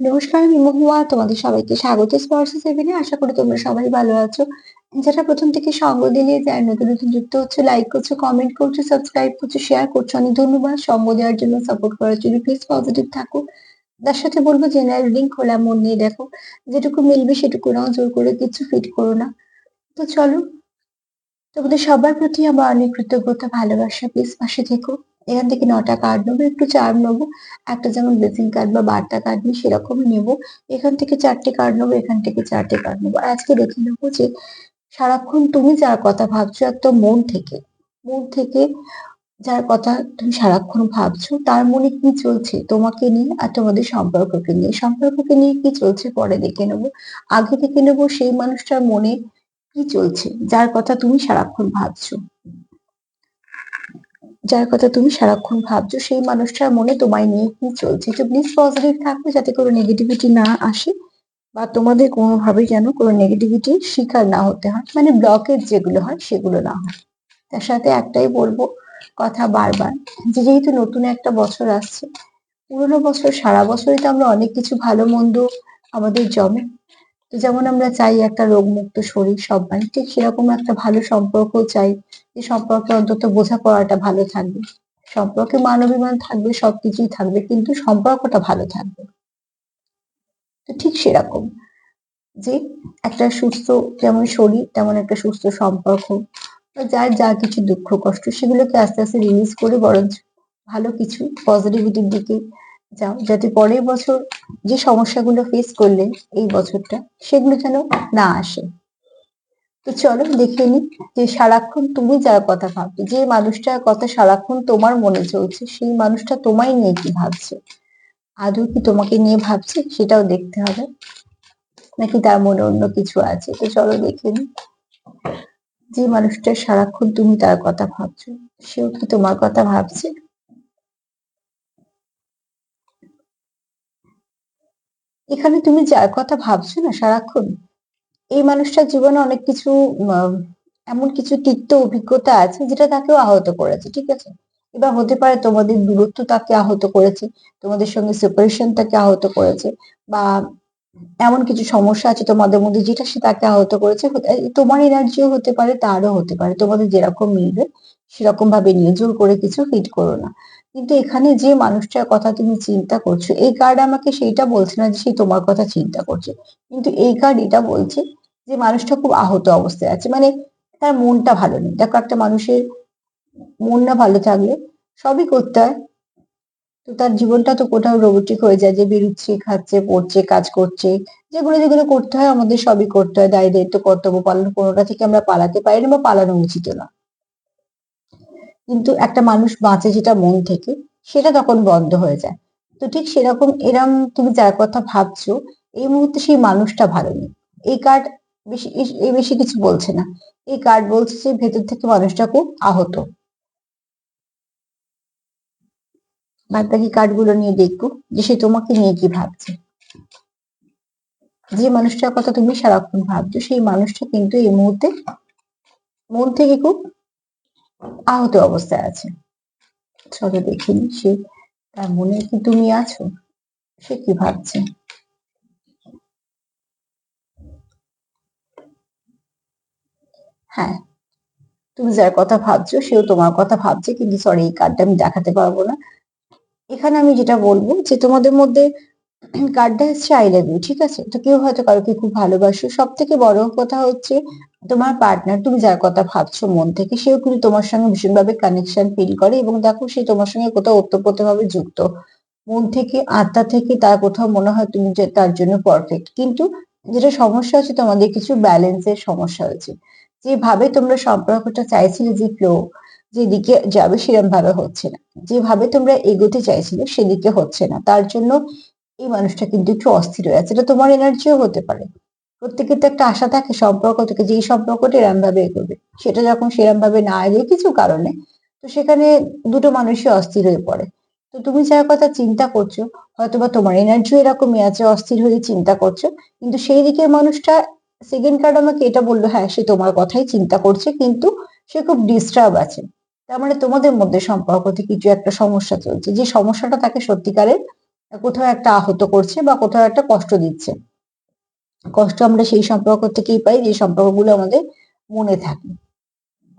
নমস্কার, আমি মহুয়া। তোমাদের সবাইকে স্বাগত স্পর্শ সেভেনে। আশা করি তোমরা সবাই ভালো আছো। যারা প্রথম থেকে সঙ্গ দিলে, যারা নতুন নতুন যুক্ত হচ্ছে, লাইক করছো, কমেন্ট করছো, সাবস্ক্রাইব করছো, শেয়ার করছো, অনেক ধন্যবাদ। সঙ্গ দেওয়ার জন্য, সাপোর্ট করার জন্য। প্লিজ পজিটিভ থাকো। তার সাথে বলবো জেনারেল রিডিং খোলা মন নিয়ে দেখো। যেটুকু মিলবে সেটুকু নাও, জোর করে কিছু ফিট করো না। তো চলো, তোমাদের সবার প্রতি আমার অনেক কৃতজ্ঞতা, ভালোবাসা। প্লিজ পাশে থেকো। এখান থেকে 9টা কার্ড নেবো, একটু চার্ম নেবো। একটা যেমন ব্লেসিং কার্ড বা বার্তা কার্ড নিই সেরকমই নেবো। এখান থেকে 4টে কার্ড নেবো, এখান থেকে 4টে কার্ড নেবো। আর আজকে দেখে নেবো যে সারাক্ষণ তুমি যার কথা ভাবছো একদম মন থেকে যার কথা তুমি সারাক্ষণ ভাবছো, তার মনে কি চলছে তোমাকে নিয়ে আর তোমাদের সম্পর্ককে নিয়ে কি চলছে পরে দেখে নেবো। আগে দেখে নেবো সেই মানুষটার মনে কি চলছে, যার কথা তুমি সারাক্ষণ ভাবছো, সেই মানুষটার মনে তোমায় নিয়ে কি চলছে। তো প্লিজ পজিটিভ থাকবে, যাতে কোনো নেগেটিভিটি না আসে, বা তোমাদের কোনোভাবে যেন কোনো নেগেটিভিটির শিকার না হতে হয়, মানে ব্লকেজ যেগুলো হয় সেগুলো না হয়। তার সাথে একটাই বলবো কথা বারবার, যে যেহেতু নতুন একটা বছর আসছে, পুরোনো বছর সারা বছরই তো আমরা অনেক কিছু ভালো মন্দ আমাদের জমে। তো যেমন আমরা চাই একটা রোগমুক্ত শরীর সব্বাই, ঠিক সেরকম একটা ভালো সম্পর্ক চাই। যে সম্পর্কে অন্তত বোঝাপড়াটা ভালো থাকবে, সম্পর্কে মান অভিমান থাকবে, সবকিছুই থাকবে, কিন্তু সম্পর্কটা ভালো থাকবে। তো ঠিক সেরকম, যে একটা সুস্থ যেমন শরীর, তেমন একটা সুস্থ সম্পর্ক, বা যার যা কিছু দুঃখ কষ্ট সেগুলোকে আস্তে আস্তে রিলিজ করে বরঞ্চ ভালো কিছু পজিটিভিটির দিকে যাও, যাতে পরের বছর যে সমস্যাগুলো ফেস করলে এই বছরটা, সেগুলো যেন না আসে। তো চলো দেখে নি যে সারাক্ষণ তুমি যার কথা ভাবছো, যে মানুষটার কথা সারাক্ষণ তোমার মনে চলছে, সেই মানুষটা তোমায় নিয়ে কি ভাবছে। আদৌ কি তোমাকে নিয়ে ভাবছে সেটাও দেখতে হবে, নাকি তার মনে অন্য কিছু আছে। তো চলো দেখে নি যে মানুষটা সারাক্ষণ তুমি তার কথা ভাবছো, সেও কি তোমার কথা ভাবছে। এখানে তুমি যার কথা ভাবছো না সারাক্ষণ, এই মানুষটার জীবনে অনেক কিছু এমন কিছু তিক্ত অভিজ্ঞতা আছে যেটা তাকেও আহত করেছে, ঠিক আছে। এবার হতে পারে তোমাদের দূরত্ব তাকে আহত করেছে, তোমাদের সঙ্গে সেপারেশন তাকে আহত করেছে, বা এমন কিছু সমস্যা আছে তোমাদের মধ্যে যেটা সে তাকে আহত করেছে। তোমার এনার্জিও হতে পারে, তারও হতে পারে, তোমাদের যেরকম মিলবে সেরকম ভাবে নিয়ে জোর করে কিছু ফিট করো না। কিন্তু এখানে যে মানুষটার কথা তুমি চিন্তা করছো, এই কার্ড আমাকে সেইটা বলছে না যে সে তোমার কথা চিন্তা করছে, কিন্তু এই কার্ড এটা বলছে যে মানুষটা খুব আহত অবস্থায় আছে, মানে তার মনটা ভালো নেই। দেখো, একটা মানুষের মন না ভালো থাকলে সবই করতে হয়। তো তার জীবনটা তো কোথাও রোবটিক হয়ে যায়, যে বেরোচ্ছে, খাচ্ছে, পড়ছে, কাজ করছে, যেগুলো যেগুলো করতে হয় আমাদের সবই করতে হয়। দায় দায়িত্ব, কর্তব্য পালন, কোনোটা থেকে আমরা পালাতে পারি না, বা পালানো উচিত না। কিন্তু একটা মানুষ বাঁচে যেটা মন থেকে, সেটা তখন বন্ধ হয়ে যায়। তো ঠিক সেরকম, এরম তুমি যার কথা ভাবছো, এই মুহূর্তে সেই মানুষটা ভালো নেই। এই কার্ড বেশি কিছু বলছে না। এই কার্ড বলছে যে ভেতর থেকে মানুষটা খুব আহত। বাদ বাকি কার্ড গুলো নিয়ে দেখবো যে সে তোমাকে নিয়ে কি ভাবছে। যে মানুষটার কথা তুমি সারাক্ষণ ভাবছো, সেই মানুষটা কিন্তু এই মুহূর্তে মন থেকে খুব আহত অবস্থায় আছে। চলো দেখিনি সে, তার মনে কি তুমি আছো, সে কি ভাবছে। হ্যাঁ, তুমি যার কথা ভাবছো সেও তোমার কথা ভাবছে, কিন্তু সরি, এই কার্ডটা আমি দেখাতে পারবো না। এখানে আমি যেটা বলবো যে তোমাদের মধ্যে কার্ডটা হচ্ছে আই লাভ ইউ, ঠিক আছে। তো কেউ হয়তো কারোকে খুব ভালোবাসো। সব থেকে বড় কথা হচ্ছে তোমার পার্টনার, তুমি যার কথা ভাবছো মন থেকে, সেও কিন্তু তোমার সঙ্গে ভীষণভাবে কানেকশন ফিল করে, এবং দেখো সে তোমার সঙ্গে কোথাও ওতপ্রোতভাবে যুক্ত। মন থেকে, আত্মা থেকে তার কোথাও মনে হয় তুমি যে তার জন্য পারফেক্ট। কিন্তু যেটা সমস্যা হচ্ছে, তোমাদের কিছু ব্যালেন্সের সমস্যা হয়েছে। যেভাবে তোমরা সম্পর্কটা চাইছিলে, যে ফ্লো যেদিকে যাবে সেরকম ভাবে হচ্ছে না। যেভাবে তোমরা এগোতে চাইছিলে সেদিকে হচ্ছে না, তার জন্য এই মানুষটা কিন্তু একটু অস্থির হয়ে আছে। এটা তোমার এনার্জিও হতে পারে। প্রত্যেকের তো একটা আশা থাকে সম্পর্ক থেকে, যে এই সম্পর্কটা এরম ভাবে এগোবে। সেটা যখন সেরম ভাবে না এগোয় কিছু কারণে, তো সেখানে দুটো মানুষই অস্থির হয়ে পড়ে। তো তুমি যার কথা চিন্তা করছো, হয়তোবা তোমার এনার্জি এরকমই আছে, অস্থির হয়ে চিন্তা করছো, কিন্তু সেই দিকের মানুষটা, সেকেন্ড কার্ড আমাকে এটা বললো, হ্যাঁ সে তোমার কথাই চিন্তা করছে, কিন্তু সে খুব ডিস্টার্ব আছে। তার মানে তোমাদের মধ্যে সম্পর্কতে কিছু একটা সমস্যা চলছে, যে সমস্যাটা তাকে সত্যিকারের কোথাও একটা আহত করছে বা কোথাও একটা কষ্ট দিচ্ছে। কষ্ট আমরা সেই সম্পর্ক থেকেই পাই যে সম্পর্কগুলো আমাদের মনে থাকে,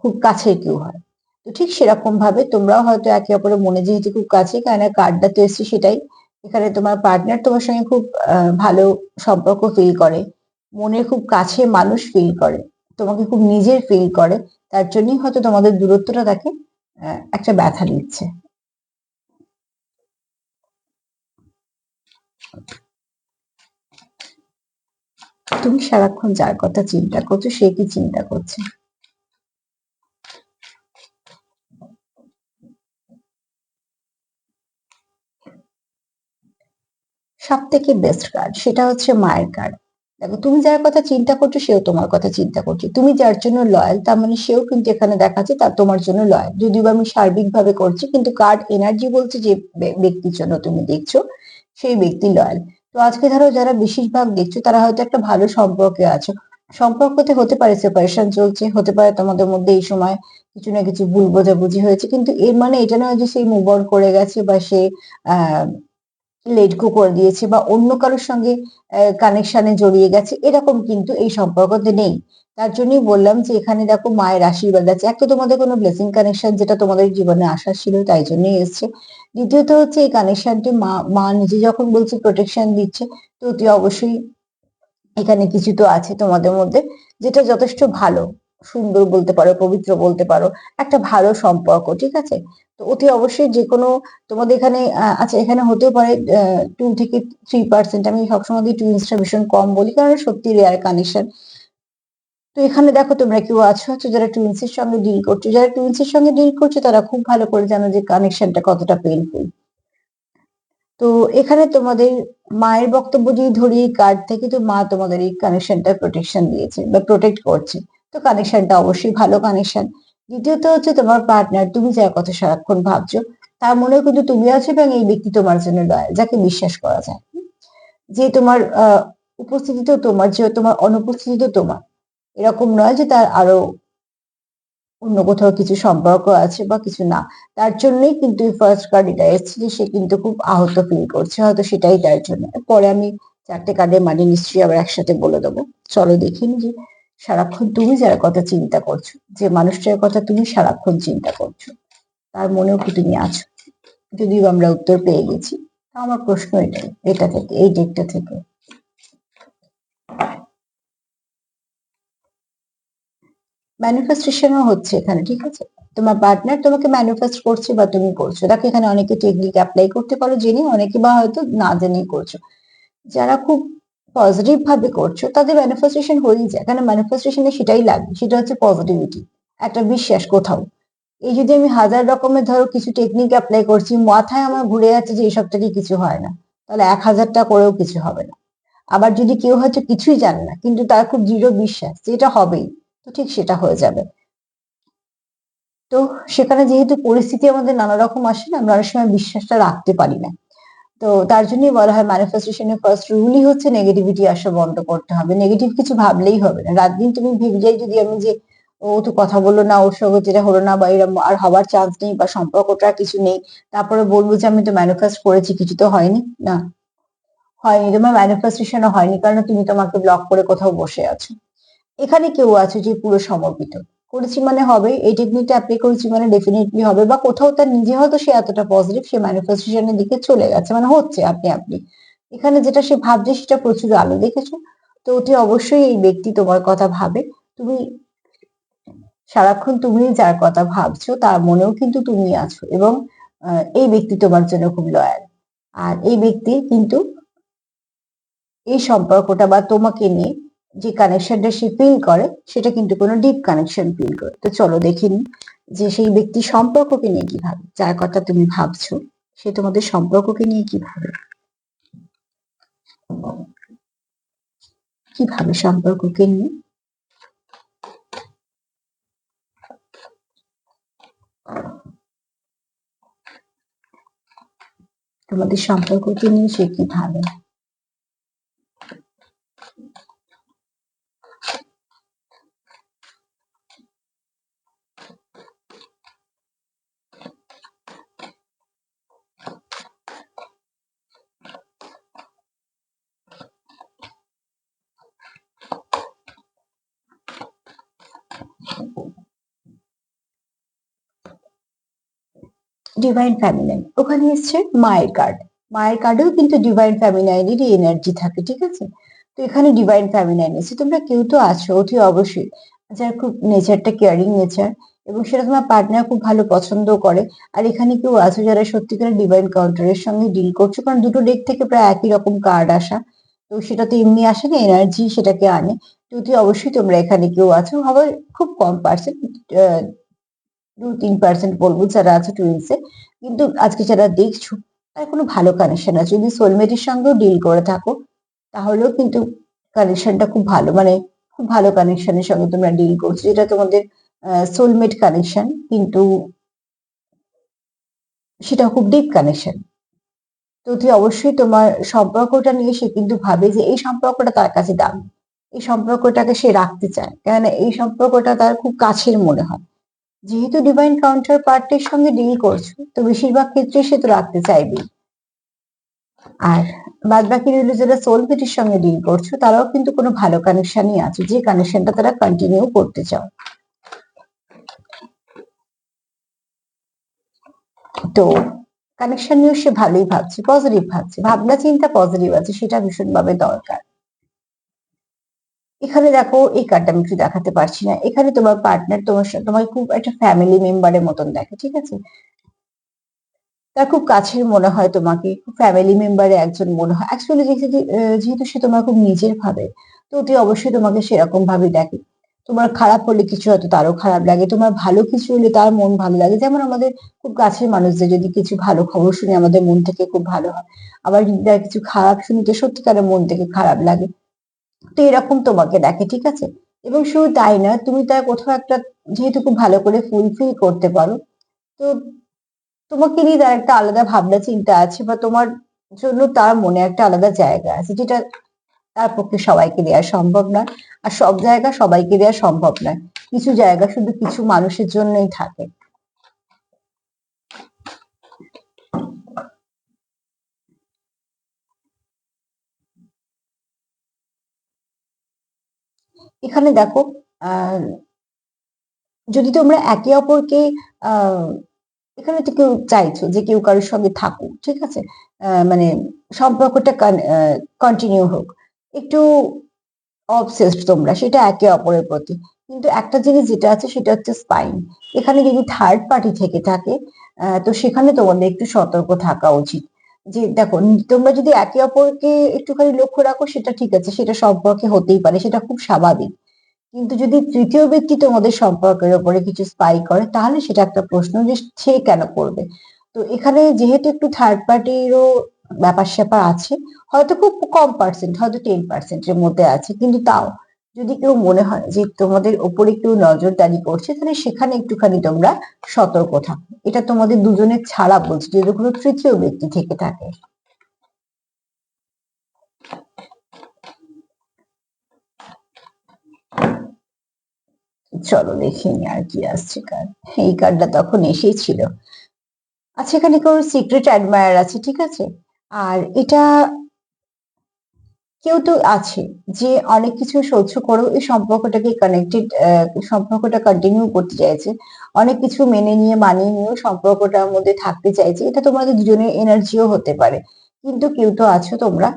খুব কাছের কেউ হয়। তো ঠিক সেরকম ভাবে তোমরাও হয়তো একে অপরের মনে যেহেতু খুব কাছে, কারণ কার্ডটা তো এসছে সেটাই, এখানে তোমার পার্টনার তোমার সঙ্গে খুব ভালো সম্পর্ক ফিল করে, মনের খুব কাছে মানুষ ফিল করে, তোমাকে খুব নিজের ফিল করে, তার জন্যই হয়তো তোমাদের দূরত্বটা তাকে একটা ব্যথা দিচ্ছে। তুমি সারাক্ষণ যার কথা চিন্তা করছো সে কি চিন্তা করছে? সব থেকে বেস্ট কার্ড সেটা হচ্ছে মায়ের কার্ড। দেখো তুমি যার কথা চিন্তা করছো সেও তোমার কথা চিন্তা করছে, তুমি যার জন্য লয়াল তার মানে সেও কিন্তু এখানে দেখাচ্ছে তার তোমার জন্য লয়াল, যদিও আমি সার্বিক ভাবে করছি কিন্তু কার্ড এনার্জি বলছে যে ব্যক্তির জন্য তুমি দেখছো সেই ব্যক্তি লয়াল। তো আজকে ধরো যারা বেশিরভাগ দেখছো তারা হয়তো একটা ভালো সম্পর্কে আছো, সম্পর্কতে হতে পারে সেপারেশন চলছে, হতে পারে তোমাদের মধ্যে এই সময় কিছু না কিছু ভুল বোঝাবুঝি হয়েছে, কিন্তু এর মানে এটা নয় যে সে মুভ অন করে গেছে বা সে আহ লেট গো করে দিয়েছে বা অন্য কারোর সঙ্গে কানেকশনে জড়িয়ে গেছে, এরকম কিন্তু এই সম্পর্কতে নেই। তার জন্যই বললাম যে এখানে দেখো মায়ের আশীর্বাদ আছে, একটা তোমাদের কোনো ব্লেসিং কানেকশন যেটা তোমাদের জীবনে আসার ছিল তাই জন্যই এসছে। দ্বিতীয়ত হচ্ছে এই কানেকশনটি মা মা নিজে যখন বলছে প্রোটেকশন দিচ্ছে, তো অতি অবশ্যই এখানে কিছু তো আছে তোমাদের মধ্যে যেটা যথেষ্ট ভালো, সুন্দর বলতে পারো, পবিত্র বলতে পারো, একটা ভালো সম্পর্ক, ঠিক আছে। তো অতি অবশ্যই যে কোনো তোমাদের এখানে আচ্ছা এখানে হতেও পারে 2 থেকে 3%, আমি সবসময় টুইন্সটা ভীষণ কম বলি কারণ সত্যি রেয়ার কানেকশন। তো এখানে দেখো তোমরা কেউ আছো হচ্ছে যারা টুইন্সের সঙ্গে ডিল করছো, যারা টুইন্সের সঙ্গে ডিল করছো তারা খুব ভালো করে জানো যে কানেকশনটা কতটা পেইনফুল। তো এখানে তোমাদের মায়ের বক্তব্য যদি ধরি এই কার্ড থেকে, তো মা তোমাদের এই কানেকশনটা প্রোটেকশন দিয়েছে বা প্রোটেক্ট করছে, তো কানেকশনটা অবশ্যই ভালো কানেকশন। দ্বিতীয়ত হচ্ছে তোমার পার্টনার, তুমি যার কথা সারাক্ষণ ভাবছো তার মনেও কিন্তু তুমি আছো এবং এই ব্যক্তি তোমার জন্য লয়াল, যাকে বিশ্বাস করা যায়, যে তোমার উপস্থিতিতেও তোমার, যে তোমার অনুপস্থিতিতেও তোমার, এরকম নয় যে তার আরো অন্য কোথাও কিছু সম্পর্ক আছে বা কিছু না। তার জন্যই কিন্তু ফার্স্ট কার্ড এটা এসেছে যে সে কিন্তু খুব আহত ফিল করছে, হয়তো সেটাই তার জন্য। পরে আমি 4টে কার্ডের মানে নিশ্চয়ই আবার একসাথে বলে দেবো। চলো দেখিনি যে সারাক্ষণ তুমি যার কথা চিন্তা করছো, যে মানুষটার কথা তুমি সারাক্ষণ চিন্তা করছো, তার মনেও কি তুমি আছো? যদিও আমরা উত্তর পেয়ে গেছি, আমার প্রশ্ন এটাই, এটা থেকে, এই ডেকটা থেকে। ম্যানিফেস্টেশনও হচ্ছে এখানে, ঠিক আছে। তোমার পার্টনার তোমাকে ম্যানিফেস্ট করছে বা তুমি করছো, দেখো এখানে অনেকে টেকনিক অ্যাপ্লাই করতে পারো জেনে, অনেকে বা হয়তো না জেনেই করছো। যারা খুব পজিটিভ ভাবে করছো তাদের ম্যানিফেস্টেশন হয়েই যায়, কারণ ম্যানিফেস্টেশনে সেটাই লাগে, সেটা হচ্ছে পজিটিভিটি, একটা বিশ্বাস কোথাও। এই যদি আমি হাজার রকমের ধরো কিছু টেকনিক অ্যাপ্লাই করছি, মাথায় আমার ঘুরে যাচ্ছে যে এসব থেকে কিছু হয় না, তাহলে 1000টা করেও কিছু হবে না। আবার যদি কেউ হয়তো কিছুই জানে না কিন্তু তার খুব দৃঢ় বিশ্বাস যে এটা হবেই, তো ঠিক সেটা হয়ে যাবে। তো সেখানে যেহেতু পরিস্থিতি আমাদের নানা রকম আসে না, আমরা অনেক সময় বিশ্বাসটা রাখতে পারি না। তো তার জন্যই বলা হয় ম্যানিফেস্টেশনের ফার্স্ট রুলই হচ্ছে নেগেটিভিটি আসা বন্ধ করতে হবে, নেগেটিভ কিছু ভাবলেই হবে না। রাত দিন তুমি ভেবে যাই যদি আমি যে ও তো কথা বললো না, ওর সঙ্গে যেটা হলো না বা এরকম আর হবার চান্স নেই বা সম্পর্কটা কিছু নেই, তারপরে বলবো যে আমি তো ম্যানিফেস্ট করেছি কিছু তো হয়নি, না হয়নি, তোমার ম্যানিফেস্টেশনও হয়নি কারণ তুমি তোমাকে ব্লক করে কোথাও বসে আছো। এখানে কেউ আছে যে পুরো সমর্পিত, করেছি মানে হবে, এই টেকনিকটা অ্যাপ্লাই করেছি মানে ডেফিনেটলি হবে, বা কোথাও তার নিজে হয়তো সে এতটা পজিটিভ সে ম্যানিফেস্টেশনের দিকে চলে গেছে, মানে হচ্ছে আপনি আপনি এখানে যেটা সে ভাবছে সেটা প্রচুর আলো দেখেছো। তো অতি অবশ্যই এই ব্যক্তি তোমার কথা ভাবে, তুমি সারাক্ষণ তুমি যার কথা ভাবছো তার মনেও কিন্তু তুমি আছো, এবং এই ব্যক্তি তোমার জন্য খুব লয়াল। আর এই ব্যক্তি কিন্তু এই সম্পর্কটা বা তোমাকে নিয়ে যে কানেকশনটা সে ফিল করে সেটা কিন্তু কোনো ডিপ কানেকশন ফিল করে। তো চলো দেখে নিই যে সেই ব্যক্তি সম্পর্ককে নিয়ে কি ভাবে, যার কথা তুমি ভাবছো সে তোমাদের সম্পর্ককে নিয়ে কি ভাবে, কি ভাবে সম্পর্ককে নিয়ে। তোমাদের সম্পর্ককে নিয়ে সে কি ভাবে। ডিভাইন ফ্যামিনাইন, ওখানে এসছে মায়ের কার্ড। মায়ের কার্ডেও কিন্তু ডিভাইন ফ্যামিনাইনেরই এনার্জি থাকে, ঠিক আছে। তো এখানে ডিভাইন ফ্যামিনাইন এসছে, তোমরা কেউ তো আছো অতি অবশ্যই যার খুব নেচারটা কেয়ারিং নেচার, এবং সেটা তোমার পার্টনার খুব ভালো পছন্দ করে। আর এখানে কেউ আছো যারা সত্যিকারের ডিভাইন কাউন্টারের সঙ্গে ডিল করছো, কারণ দুটো ডেক থেকে প্রায় একই রকম কার্ড আসা, তো সেটা তো এমনি আসে না, এনার্জি সেটাকে আনে। তো অতি অবশ্যই তোমরা এখানে কেউ আছো, আবার খুব কম পার্সেন্ট, 2-3% বলবো যারা আছে টুইন্সে। কিন্তু আজকে যারা দেখছো তার কোনো ভালো কানেকশন আছে, যদি সোলমেটের সঙ্গেও ডিল করে থাকো তাহলেও কিন্তু কানেকশনটা খুব ভালো, মানে খুব ভালো কানেকশনের সঙ্গে তোমরা ডিল করছো, যেটা তোমাদের সোলমেট কানেকশন, কিন্তু সেটা খুব ডিপ কানেকশন। তো তুই অবশ্যই তোমার সম্পর্কটা নিয়ে সে কিন্তু ভাবে যে এই সম্পর্কটা তার কাছে দামি, এই সম্পর্কটাকে সে রাখতে চায়, কেননা এই সম্পর্কটা তার খুব কাছের মনে হয়। যেহেতু ডিভাইন কাউন্টার পার্টের সঙ্গে ডিল করছো, তো বেশিরভাগ ক্ষেত্রে সে তো রাখতে চাইবেই। আর বাদ বাকি রইল যারা সোলমেটের সঙ্গে ডিল করছো, তারাও কিন্তু কোনো ভালো কানেকশনই আছে, যে কানেকশনটা তারা কন্টিনিউ করতে চাও। তো কানেকশন নিয়েও সে ভালোই ভাবছে, পজিটিভ ভাবছে, ভাবনা চিন্তা পজিটিভ আছে, সেটা ভীষণভাবে দরকার। এখানে দেখো এই কার্ডটা আমি একটু দেখাতে পারছি না, এখানে তোমার পার্টনার তোমার খুব একটা ফ্যামিলি মেম্বারের মতন দেখে, ঠিক আছে। তার খুব কাছের মনে হয় তোমাকে, খুব ফ্যামিলি মেম্বারে একজন মনে হয় অ্যাকচুয়ালি, যেহেতু সে তোমার খুব নিজের ভাবে, তো অতি অবশ্যই তোমাকে সেরকম ভাবে দেখে। তোমার খারাপ হলে কিছু হয়তো তারও খারাপ লাগে, তোমার ভালো কিছু হলে তার মন ভালো লাগে, যেমন আমাদের খুব কাছের মানুষদের যদি কিছু ভালো খবর শুনে আমাদের মন থেকে খুব ভালো হয়, আবার যদি তার কিছু খারাপ শুনি তো সত্যিকারের মন থেকে খারাপ লাগে। তো এরকম তোমাকে দেখে, ঠিক আছে। এবং শুধু তাই না, তুমি তার কোথাও একটা যেহেতু খুব ভালো করে ফুলফিল করতে পারো, তো তোমাকে নিয়ে তার একটা আলাদা ভাবনা চিন্তা আছে, বা তোমার জন্য তার মনে একটা আলাদা জায়গা আছে, যেটা তার পক্ষে সবাইকে দেওয়া সম্ভব নয়। আর সব জায়গা সবাইকে দেওয়া সম্ভব নয়, কিছু জায়গা শুধু কিছু মানুষের জন্যই থাকে। এখানে দেখো, আহ যদি তোমরা একে অপরকে আহ এখানে তো কেউ চাইছো যে কেউ কারোর সঙ্গে থাকুক, ঠিক আছে, মানে সম্পর্কটা কন্টিনিউ হোক, একটু অবসেসড তোমরা সেটা একে অপরের প্রতি। কিন্তু একটা জিনিস যেটা আছে সেটা হচ্ছে স্পাইন, এখানে যদি থার্ড পার্টি থেকে থাকে, তো সেখানে তোমাদের একটু সতর্ক থাকা উচিত। যে দেখো, তোমরা যদি একে অপরকে একটুখানি লক্ষ্য রাখো সেটা ঠিক আছে, সেটা সম্পর্কে হতেই পারে, সেটা খুব স্বাভাবিক। কিন্তু যদি তৃতীয় ব্যক্তি তোমাদের সম্পর্কের উপরে কিছু স্পাই করে, তাহলে সেটা একটা প্রশ্ন যে সে কেন করবে। তো এখানে যেহেতু একটু থার্ড পার্টিরও ব্যাপার স্যাপার আছে, হয়তো খুব কম পার্সেন্ট, হয়তো 10%-এর মধ্যে আছে, কিন্তু তাও যদি কেউ মনে হয় যে তোমাদের ওপরে একটু নজরদারি করছে, তাহলে সেখানে একটুখানি তোমরা সতর্ক থাকো। এটা তোমাদের দুজনের ছাড়া বলছি, যদি কোনো তৃতীয় ব্যক্তি থেকে থাকে। চলো দেখে নি আর কি আসছে কার্ড। এই কার্ডটা তখন এসেই ছিল। আচ্ছা, এখানে কোনো সিক্রেট অ্যাডমায়ার আছে, ঠিক আছে। আর এটা কেউ তো আছে যে অনেক কিছু সহ্য করেও এই সম্পর্কটাকে সম্পর্কটা কন্টিনিউ করতে চাইছে, অনেক কিছু মেনে নিয়ে মানিয়ে নিয়েও সম্পর্কটার মধ্যে থাকতে চাইছে, এটা তোমাদের দুজনের এনার্জিও হতে পারে। কিন্তু কেউ তো আছো তোমরা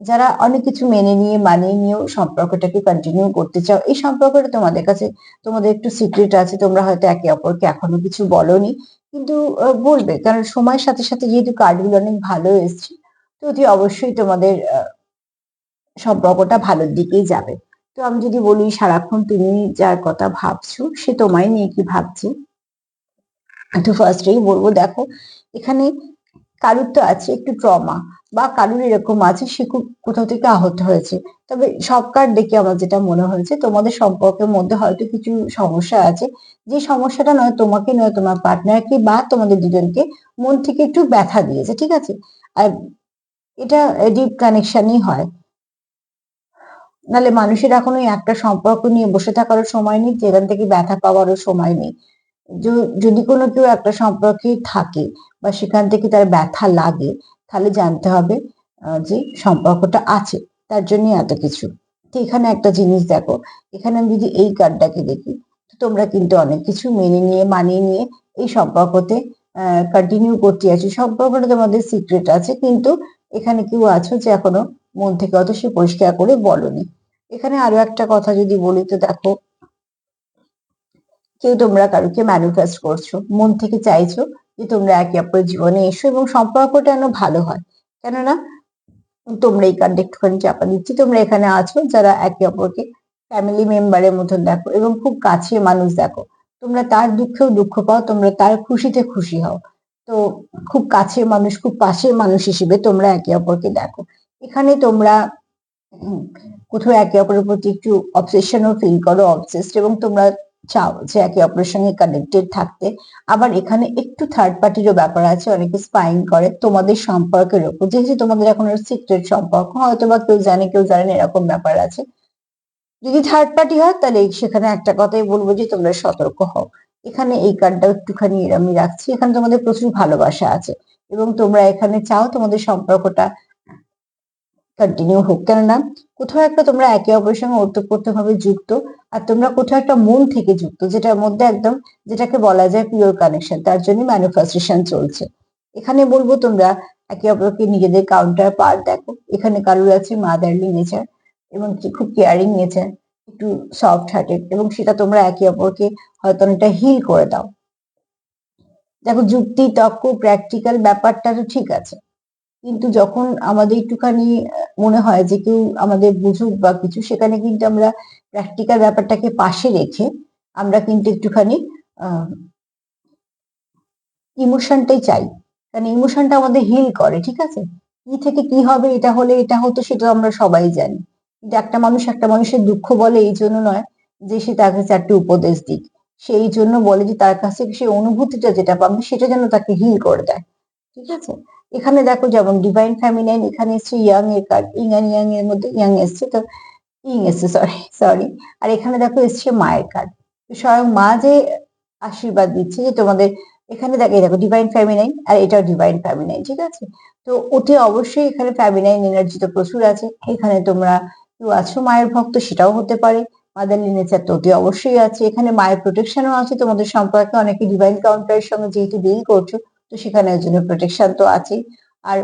যারা অনেক কিছু মেনে নিয়ে মানিয়ে নিয়েও সম্পর্কটাকে কন্টিনিউ করতে চাও, এই সম্পর্কটা তোমাদের কাছে, তোমাদের একটু সিক্রেট আছে, তোমরা হয়তো একে অপরকে এখনো কিছু বলনি, কিন্তু বলবে, কারণ সময়ের সাথে সাথে যেহেতু কার্ডগুলো অনেক ভালো এসছে, তো অতি অবশ্যই তোমাদের সম্পর্কটা ভালোর দিকেই যাবে। তো আমি যদি বলি সারাক্ষণ তুমি যার কথা ভাবছো সে তোমায় নিয়ে কি ভাবছে, তো ফার্স্টেই বলবো দেখো, এখানে কারুর তো আছে একটু ট্রমা, বা কারুর এরকম আছে সে খুব কোথাও থেকে আহত হয়েছে। তবে সব কার্ড দেখে আমার যেটা মনে হয়েছে, তোমাদের সম্পর্কের মধ্যে হয়তো কিছু সমস্যা আছে, যে সমস্যাটা নয় তোমাকে নয় তোমার পার্টনারকে বা তোমাদের দুজনকে মন থেকে একটু ব্যথা দিয়েছে, ঠিক আছে। আর এটা ডিপ কানেকশনই হয়, নাহলে মানুষের এখন ওই একটা সম্পর্ক নিয়ে বসে থাকারও সময় নেই, যেখান থেকে ব্যথা পাওয়ারও সময় নেই। যদি কোনো কেউ একটা সম্পর্কে থাকে বা সেখান থেকে তার ব্যথা লাগে, তাহলে জানতে হবে যে সম্পর্কটা আছে, তার জন্য এত কিছু। তো এখানে একটা জিনিস দেখো, এখানে আমি যদি এই কার্ডটাকে দেখি, তো তোমরা কিন্তু অনেক কিছু মেনে নিয়ে মানিয়ে নিয়ে এই সম্পর্কতে কন্টিনিউ করতে আছো, সম্পর্কটা তোমাদের সিক্রেট আছে, কিন্তু এখানে কেউ আছো যে এখনো মন থেকে অত সে পরিষ্কার করে বলনি। এখানে আরো একটা কথা যদি বলি তো দেখো, কেউ তোমরা কারোকে ম্যানিফেস্ট করছো, মন থেকে চাইছো যে তোমরা একে অপরের জীবনে এসো এবং সম্পর্কটা যেন ভালো হয়। কেননা তোমরা এই কার্ডটা একটুখানি চাপা দিচ্ছি, তোমরা এখানে আছো যারা একে অপরকে ফ্যামিলি মেম্বারের মতন দেখো এবং খুব কাছের মানুষ দেখো। তোমরা তার দুঃখেও দুঃখ পাও, তোমরা তার খুশিতে খুশি হও। তো খুব কাছের মানুষ, খুব পাশের মানুষ হিসেবে তোমরা একে অপরকে দেখো। এখানে তোমরা হুম, কোথাও একে অপরের প্রতি একটু অবসেশনও ফিল করো, অবসেসড, এবং তোমরা চাও যে একে অপরের সঙ্গে কানেক্টেড থাকতে। আবার এখানে একটু থার্ড পার্টিরও ব্যাপার আছে, অনেকে স্পাইং করে তোমাদের সম্পর্কের উপর, যেহেতু তোমাদের এখন সিক্রেট সম্পর্ক, হয়তো বা কেউ জানে কেউ জানে না, এরকম ব্যাপার আছে। যদি থার্ড পার্টি হয় তাহলে সেখানে একটা কথাই বলবো যে তোমরা সতর্ক হও। এখানে এই কার্ডটা একটুখানি আমি রাখছি, এখানে তোমাদের প্রচুর ভালোবাসা আছে এবং তোমরা এখানে চাও তোমাদের সম্পর্কটা কন্টিনিউ হোক। কেননা কোথাও একটা তোমরা একে অপরের সঙ্গে ওতপ্রোতভাবে যুক্ত, আর তোমরা কোথাও একটা মন থেকে যুক্ত, যেটার মধ্যে একদম, যেটাকে বলা যায় পিওর কানেকশন, তার জন্য ম্যানিফেস্টেশন চলছে। এখানে বলবো তোমরা একে অপরকে নিজেদের কাউন্টার পার্ট দেখো। এখানে কারোর আছে মাদারলি নেচার এবং খুব কেয়ারিং নেচার, একটু সফট হার্টেড, এবং সেটা তোমরা একে অপরকে হয়তো অনেকটা হিল করে দাও। দেখো, যুক্তি তর্ক প্র্যাকটিক্যাল ব্যাপারটা তো ঠিক আছে, কিন্তু যখন আমাদের একটুখানি মনে হয় যে কেউ আমাদের বুঝুক বা কিছু, সেখানে কিন্তু আমরা প্র্যাকটিক্যাল ব্যাপারটাকে পাশে রেখে আমরা কিন্তু একটুখানি ইমোশনটাই চাই, কারণ ইমোশনটা আমাদের হিল করে, ঠিক আছে? কি থেকে কি হবে, এটা হলে এটা হতো, সেটা আমরা সবাই জানি, কিন্তু একটা মানুষ একটা মানুষের দুঃখ বলে এই জন্য নয় যে সে তাকে চারটি উপদেশ দিক, সেই জন্য বলে যে তার কাছে সেই অনুভূতিটা যেটা পাবে সেটা যেন তাকে হিল করে দেয়, ঠিক আছে? এখানে দেখো যেমন ডিভাইন ফ্যামিনাইন, এখানে এসছে ইয়াং এর কার্ড, ইং এন্ড ইয়াং এর মধ্যে ইয়াং এসছে, তো ইং এসছে, সরি সরি। আর এখানে দেখো এসছে মায়ের কার্ড, স্বয়ং মা যে আশীর্বাদ দিচ্ছে যে তোমাদের, এখানে দেখো এই দেখো ডিভাইন ফ্যামিনাইন, আর এটাও ডিভাইন ফ্যামিনাইন, ঠিক আছে? তো ওতে অবশ্যই এখানে ফ্যামিনাইন এনার্জি তো প্রচুর আছে। এখানে তোমরা কেউ আছো মায়ের ভক্ত, সেটাও হতে পারে। মাদারলি নেচার তো ওতে অবশ্যই আছে। এখানে মায়ের প্রোটেকশনও আছে তোমাদের সম্পর্কে, অনেকে ডিভাইন কাউন্টারের সঙ্গে যেহেতু ডিল করছো, তো সেখানে ওই জন্য প্রোটেকশন তো আছেই। আর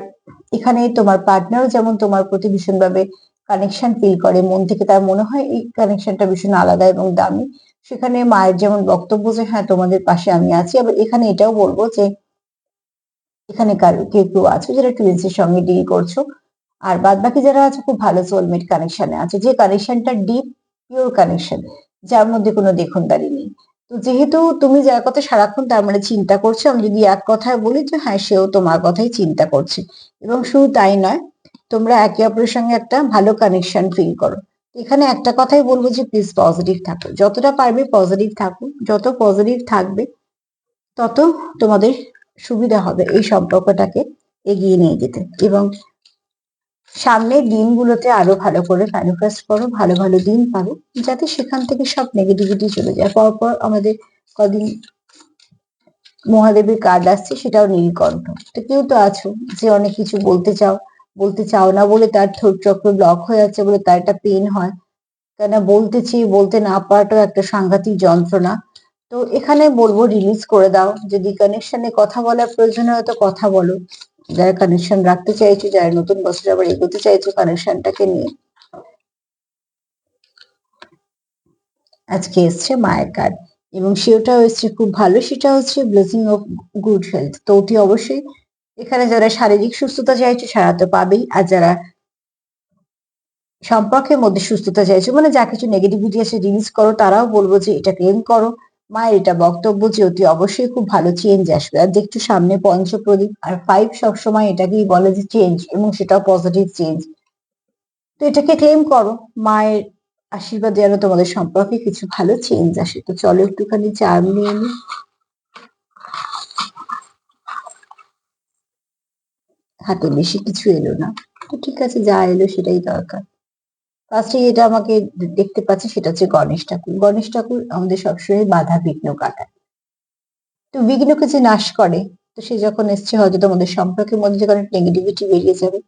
এখানে তোমার পার্টনারও যেমন তোমার প্রতি ভীষণভাবে কানেকশন ফিল করে, মন থেকে তার মনে হয় এই কানেকশনটা ভীষণ আলাদা এবং দামি। সেখানে মায়ের যেমন বক্তব্য যে হ্যাঁ তোমাদের পাশে আমি আছি, আবার এখানে এটাও বলবো যে এখানে কেউ কেউ আছে যারা টুইন্স এর সঙ্গে ডিল করছো, আর বাদ বাকি যারা আছে খুব ভালো সোলমেট কানেকশনে আছে, যে কানেকশনটা ডিপ পিওর কানেকশন, যার মধ্যে কোনো দেখনদারি নেই। তো যেহেতু তুমি যার কথা সারাক্ষণ তার মানে চিন্তা করছো, আমি যদি এক কথায় বলি যে হ্যাঁ সেও তোমার কথাই চিন্তা করছে, এবং শুধু তাই নয়, তোমরা একে অপরের সঙ্গে একটা ভালো কানেকশন ফিল করো। এখানে একটা কথাই বলবো যে প্লিজ পজিটিভ থাকো, যতটা পারবে পজিটিভ থাকো, যত পজিটিভ থাকবে তত তোমাদের সুবিধা হবে এই সম্পর্কটাকে এগিয়ে নিয়ে যেতে। এবং সামনের দিনগুলোতে আরো ভালো করে ম্যানিফেস্ট করো, ভালো ভালো দিন পাবে, যাতে সেখান থেকে সব নেগেটিভিটি চলে যায়। পরপর আমাদের কদিন মহাদেবের কার্ড আসছে, সেটাও নীলকণ্ঠ। তো কেউ তো আছো যে অনেক কিছু বলতে চাও, বলতে চাও না বলে তার থ্রোট চক্র ব্লক হয়ে যাচ্ছে বলে তার একটা পেন হয়, কেন বলতে চেয়ে বলতে না পারাটাও একটা সাংঘাতিক যন্ত্রণা। তো এখানে বলবো রিলিজ করে দাও, যদি কানেকশনে কথা বলার প্রয়োজন হয় তো কথা বলো, যারা কানেকশন রাখতে চাইছো, যারা নতুন বছরে আবার এগোতে চাইছো কানেকশনটাকে নিয়ে। আজকে এসছে মায়ের কার্ড, এবং সেটাও এসছে খুব ভালো, সেটা হচ্ছে ব্লেসিং অফ গুড হেলথ। তো ওটি অবশ্যই এখানে যারা শারীরিক সুস্থতা চাইছো সারা তো পাবেই, আর যারা সম্পর্কের মধ্যে সুস্থতা চাইছো, মানে যা কিছু নেগেটিভিটি আছে রিলিজ করো, তারাও বলবো যে এটা ক্লেম করো। মায়ের এটা বক্তব্য যে অতি অবশ্যই খুব ভালো চেঞ্জ আসবে। আর দেখছো সামনে পঞ্চপ্রদীপ, আর 5 সবসময় এটাকেই বলে যে চেঞ্জ, এবং সেটাও পজিটিভ চেঞ্জ। তো এটাকে ক্লেম করো, মায়ের আশীর্বাদ যেন তোমাদের সম্পর্কে কিছু ভালো চেঞ্জ আসে। তো চলো একটুখানি চার্ম নিয়ে নি। হাতে বেশি কিছু এলো না, তো ঠিক আছে, যা এলো সেটাই দরকার। ফার্স্টে যেটা আমাকে দেখতে পাচ্ছি সেটা হচ্ছে গণেশ ঠাকুর। গণেশ ঠাকুর আমাদের সবসময় বাধা বিঘ্ন কাটায়, তো বিঘ্নকে যে নাশ করে, তো সে যখন এসছে হয়তো তোমাদের সম্পর্কের মধ্যে যে অনেক নেগেটিভিটি বেরিয়ে যাবে।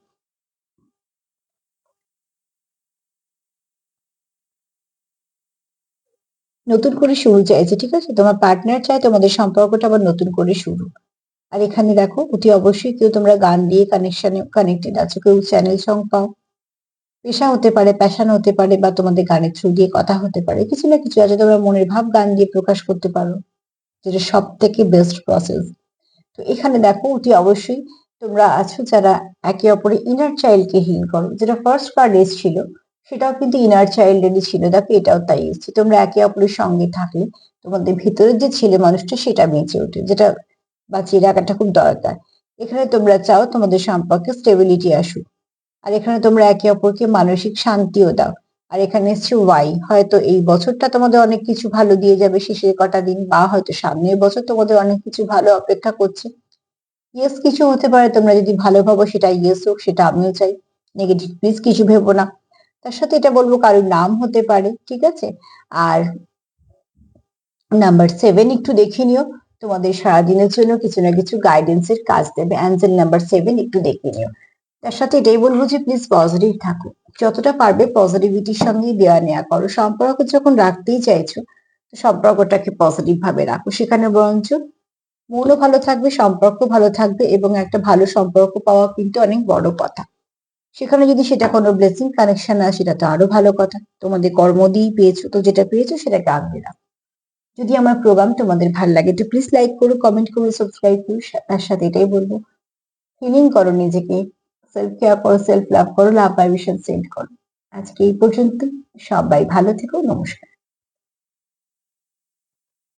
নতুন করে শুরু চাইছে, ঠিক আছে? তোমার পার্টনার চায় তোমাদের সম্পর্কটা আবার নতুন করে শুরু। আর এখানে দেখো অতি অবশ্যই কেউ তোমরা গান দিয়ে কানেক্টেড আছো, কেউ চ্যানেল সং পাও, পেশা হতে পারে, প্যাশন হতে পারে, বা তোমাদের গানের থ্রু দিয়ে কথা হতে পারে, কিছু না কিছু আছে, তোমরা মনের ভাব গান দিয়ে প্রকাশ করতে পারো, যেটা সব থেকে বেস্ট প্রসেস। তো এখানে দেখো অতি অবশ্যই তোমরা আছো যারা একে অপরের ইনার চাইল্ডকে হিল করো, যেটা ফার্স্ট কার্ড এসেছিল সেটাও কিন্তু ইনার চাইল্ডেরই ছিল, দেখো এটাও তাই এসেছে। তোমরা একে অপরের সঙ্গে থাকলে তোমাদের ভিতরের যে ছেলে মানুষটা সেটা বেঁচে ওঠে, যেটা বাঁচিয়ে রাখাটা খুব দরকার। এখানে তোমরা চাও তোমাদের সম্পর্কে স্টেবিলিটি আসুক, আর এখানে তোমরা একে অপরকে মানসিক শান্তিও দাও। আর এখানে এসছে ওয়াই, হয়তো এই বছরটা তোমাদের অনেক কিছু ভালো দিয়ে যাবে শেষের কটা দিন, বা হয়তো সামনের বছর তোমাদের অনেক কিছু ভালো অপেক্ষা করছে। ইয়েস কিছু হতে পারে, তোমরা যদি ভালো ভাবো সেটা ইয়েস হোক, সেটা আমিও চাই। নেগেটিভ প্লিজ কিছু ভেবো না। তার সাথে এটা বলবো কারোর নাম হতে পারে, ঠিক আছে। আর নাম্বার 7 একটু দেখে নিও, তোমাদের সারাদিনের জন্য কিছু না কিছু গাইডেন্সের কাজ দেবে। অ্যাঞ্জেল নাম্বার 7 একটু দেখে নিও। তার সাথে এটাই বলবো যে প্লিজ পজিটিভ থাকো, যতটা পারবে পজিটিভিটির সঙ্গেই দেওয়া নেওয়া করো। সম্পর্ক যখন রাখতেই চাইছো, তো সম্পর্কটাকে পজিটিভ ভাবে রাখো, সেখানে বরঞ্চ মনও ভালো থাকবে, সম্পর্ক ভালো থাকবে, এবং একটা ভালো সম্পর্ক পাওয়া কিন্তু অনেক বড় কথা। সেখানে যদি সেটা কোনো ব্লেসিং কানেকশন আসে সেটা তো আরো ভালো কথা, তোমাদের কর্ম দিয়েই পেয়েছো, তো যেটা পেয়েছো সেটাকে আগলে রাখো। যদি আমার প্রোগ্রাম তোমাদের ভালো লাগে তো প্লিজ লাইক করো, কমেন্ট করো, সাবস্ক্রাইব করো। তার সাথে এটাই বলবো, হিলিং করো নিজেকে, সেলফ কেয়ার করো, সেলফ লাভ করো, লাভ ভাইব্রেশন সেন্ড করো। আজকে এই পর্যন্ত, সবাই ভালো থেকো, নমস্কার।